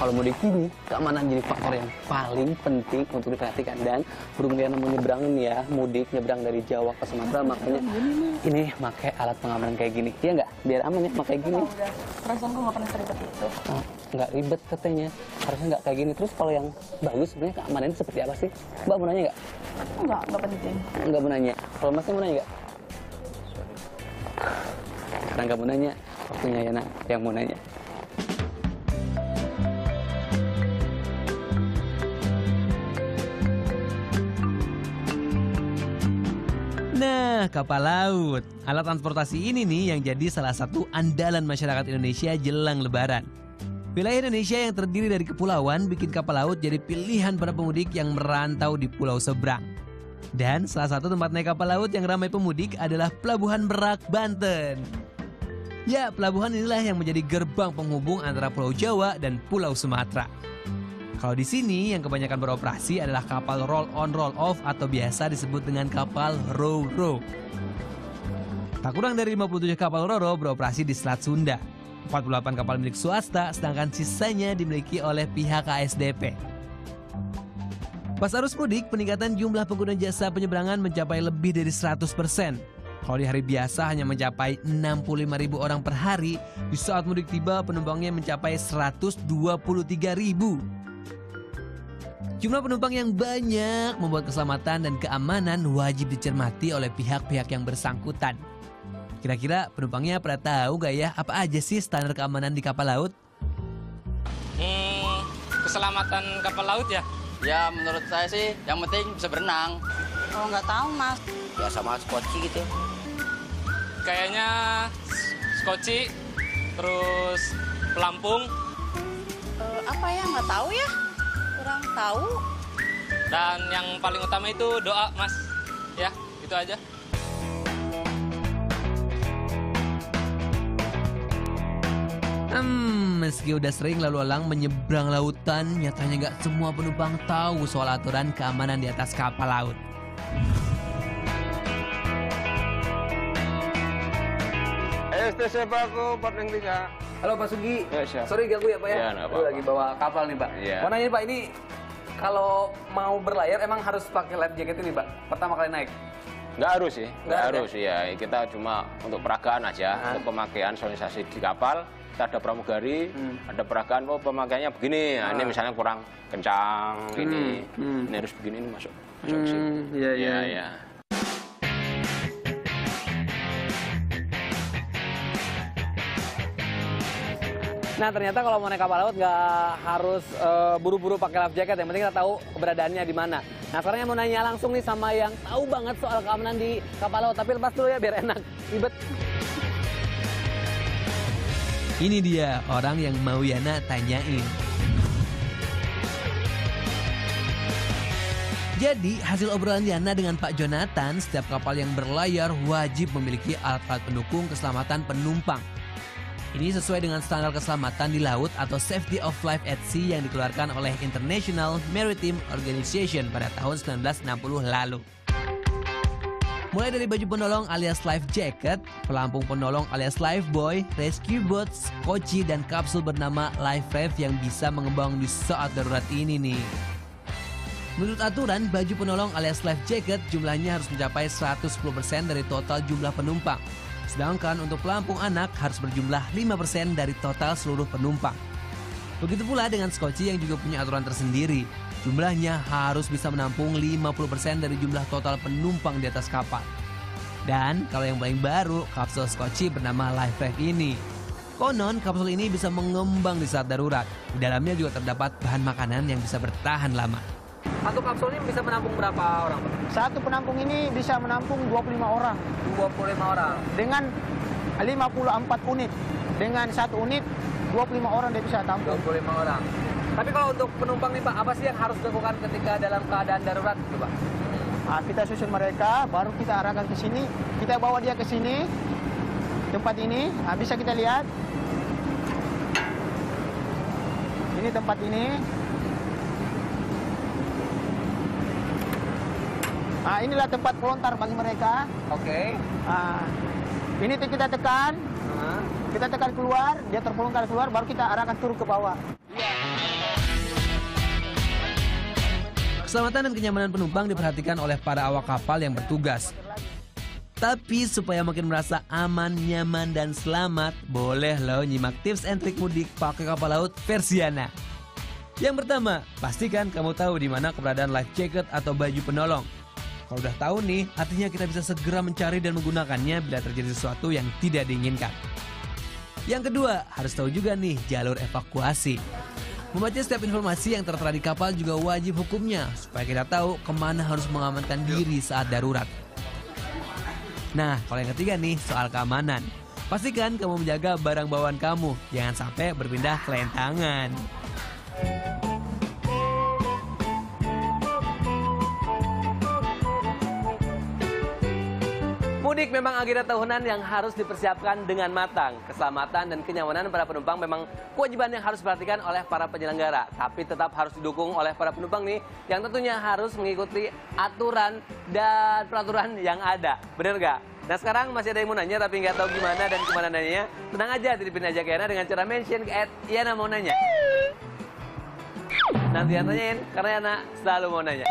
kalau mudik ini, keamanan jadi faktor yang paling penting untuk diperhatikan. Dan berhubung dia mau nyebrang nih ya, mudik nyebrang dari Jawa ke Sumatera, makanya ini pakai alat pengamanan kayak gini. Iya nggak? Biar aman ya, pakai gini. Perasaan gue nggak pernah seribet itu. Oh, nggak ribet katanya, harusnya nggak kayak gini. Terus kalau yang bagus sebenarnya keamanannya seperti apa sih? Mbak mau nanya nggak? Nggak penting. Nggak mau nanya. Kalau Masnya mau nanya nggak? Karena nggak mau nanya, waktunya Yana yang mau nanya. Nah, kapal laut. Alat transportasi ini nih yang jadi salah satu andalan masyarakat Indonesia jelang Lebaran. Wilayah Indonesia yang terdiri dari kepulauan bikin kapal laut jadi pilihan para pemudik yang merantau di pulau seberang. Dan salah satu tempat naik kapal laut yang ramai pemudik adalah Pelabuhan Merak, Banten. Ya, pelabuhan inilah yang menjadi gerbang penghubung antara Pulau Jawa dan Pulau Sumatera. Kalau di sini yang kebanyakan beroperasi adalah kapal roll on roll off atau biasa disebut dengan kapal ro-ro. Tak kurang dari 57 kapal ro-ro beroperasi di Selat Sunda. 48 kapal milik swasta, sedangkan sisanya dimiliki oleh pihak ASDP. Pas arus mudik, peningkatan jumlah pengguna jasa penyeberangan mencapai lebih dari 100%. Kalau di hari biasa hanya mencapai 65.000 orang per hari, di saat mudik tiba penumpangnya mencapai 123.000. Jumlah penumpang yang banyak membuat keselamatan dan keamanan wajib dicermati oleh pihak-pihak yang bersangkutan. Kira-kira penumpangnya pada tahu gak ya apa aja sih standar keamanan di kapal laut? Keselamatan kapal laut ya? Ya menurut saya sih yang penting bisa berenang. Kalau nggak tahu mas. Ya sama skoci gitu. Kayaknya skoci, terus pelampung. Apa ya, nggak tahu ya. Kurang tahu. Dan yang paling utama itu doa mas. Ya, itu aja. Meski udah sering lalu lalang menyeberang lautan, nyatanya gak semua penumpang tahu soal aturan keamanan di atas kapal laut. STC Paku 403. Halo Pak Sugi, Ya, siap. sorry ganggu ya Pak ya? Ya, nggak Aku apa-apa. lagi bawa kapal nih Pak. Iya. Mau nanya Pak, ini kalau mau berlayar emang harus pakai life jacket ini Pak? Pertama kali naik? Nggak harus sih, nggak Nggak harus ya. Kita cuma untuk peragaan aja, untuk pemakaian sosialisasi di kapal. Kita ada pramugari, ada peragaan, oh pemakaiannya begini. Nah, ini misalnya kurang kencang, ini harus begini, ini masuk ke sini. Iya. Nah ternyata kalau mau naik kapal laut nggak harus buru-buru pakai life jacket, yang penting kita tahu keberadaannya di mana. Nah sekarang yang mau nanya langsung nih sama yang tahu banget soal keamanan di kapal laut, tapi lepas dulu ya biar enak, ribet. Ini dia orang yang mau Yana tanyain. Jadi hasil obrolan Yana dengan Pak Jonathan, setiap kapal yang berlayar wajib memiliki alat-alat pendukung keselamatan penumpang. Ini sesuai dengan standar keselamatan di laut atau Safety of Life at Sea yang dikeluarkan oleh International Maritime Organization pada tahun 1960 lalu. Mulai dari baju penolong alias life jacket, pelampung penolong alias lifebuoy, rescue boats, koci, dan kapsul bernama Life Raft yang bisa mengembang di saat darurat ini nih. Menurut aturan, baju penolong alias life jacket jumlahnya harus mencapai 110% dari total jumlah penumpang. Sedangkan untuk pelampung anak harus berjumlah 5% dari total seluruh penumpang. Begitu pula dengan skoci yang juga punya aturan tersendiri. Jumlahnya harus bisa menampung 50% dari jumlah total penumpang di atas kapal. Dan kalau yang paling baru, kapsul skoci bernama Life Raft ini. Konon kapsul ini bisa mengembang di saat darurat. Di dalamnya juga terdapat bahan makanan yang bisa bertahan lama. Satu kapsul ini bisa menampung berapa orang Pak? Satu penampung ini bisa menampung 25 orang 25 orang. dengan 54 unit. Dengan satu unit 25 orang dia bisa tampung. 25 orang. Tapi kalau untuk penumpang nih Pak, apa sih yang harus dilakukan ketika dalam keadaan darurat gitu Pak? Nah, kita susun mereka, baru kita arahkan ke sini. Kita bawa dia ke sini, tempat ini. Nah, bisa kita lihat. Ini tempat ini. Nah, inilah tempat pelontar bagi mereka. Oke. Nah, ini kita tekan. Kita tekan keluar, dia terpelontar keluar, baru kita arahkan turun ke bawah. Keselamatan dan kenyamanan penumpang diperhatikan oleh para awak kapal yang bertugas. Tapi supaya makin merasa aman, nyaman, dan selamat, boleh lo nyimak tips and trik mudik pakai kapal laut versi Yana. Yang pertama, pastikan kamu tahu di mana keberadaan life jacket atau baju penolong. Kalau udah tahu nih, artinya kita bisa segera mencari dan menggunakannya bila terjadi sesuatu yang tidak diinginkan. Yang kedua, harus tahu juga nih jalur evakuasi. Membaca setiap informasi yang tertera di kapal juga wajib hukumnya, supaya kita tahu kemana harus mengamankan diri saat darurat. Nah, kalau yang ketiga nih, soal keamanan. Pastikan kamu menjaga barang bawaan kamu, jangan sampai berpindah ke lain tangan. Mudik memang agenda tahunan yang harus dipersiapkan dengan matang. Keselamatan dan kenyamanan para penumpang memang kewajiban yang harus diperhatikan oleh para penyelenggara. Tapi tetap harus didukung oleh para penumpang nih, yang tentunya harus mengikuti aturan dan peraturan yang ada. Bener nggak? Nah sekarang masih ada yang mau nanya tapi nggak tahu gimana dan kemana nanyanya. Tenang aja, titipin aja ke Yana dengan cara mention ke @Yana mau nanya. Nanti Yana tanyain, karena Yana selalu mau nanya.